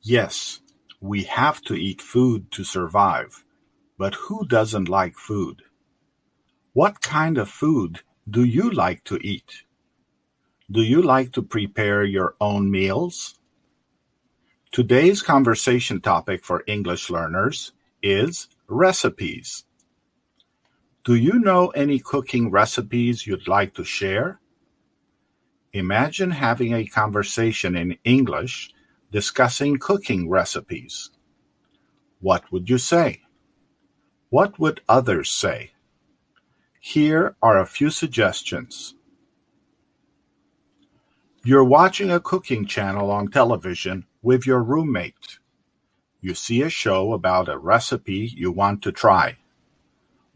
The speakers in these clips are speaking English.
Yes, we have to eat food to survive, but who doesn't like food? What kind of food do you like to eat? Do you like to prepare your own meals? Today's conversation topic for English learners is recipes. Do you know any cooking recipes you'd like to share? Imagine having a conversation in English discussing cooking recipes. What would you say? What would others say? Here are a few suggestions. You're watching a cooking channel on television with your roommate. You see a show about a recipe you want to try.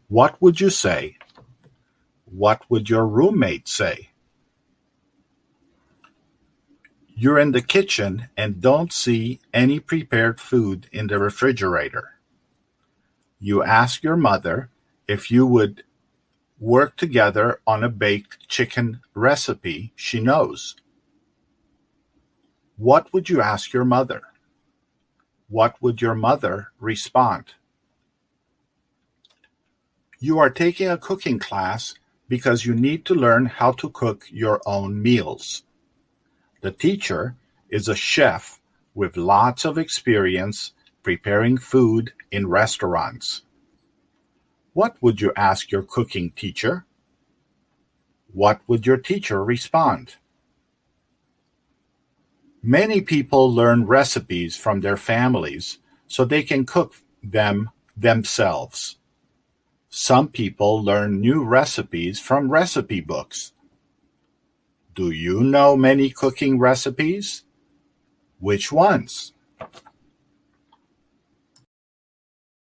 What would you say? What would your roommate say? You're in the kitchen and don't see any prepared food in the refrigerator. You ask your mother if you would work together on a baked chicken recipe she knows. What would you ask your mother? What would your mother respond? You are taking a cooking class because you need to learn how to cook your own meals. The teacher is a chef with lots of experience preparing food in restaurants. What would you ask your cooking teacher? What would your teacher respond? Many people learn recipes from their families so they can cook them themselves. Some people learn new recipes from recipe books. Do you know many cooking recipes? Which ones?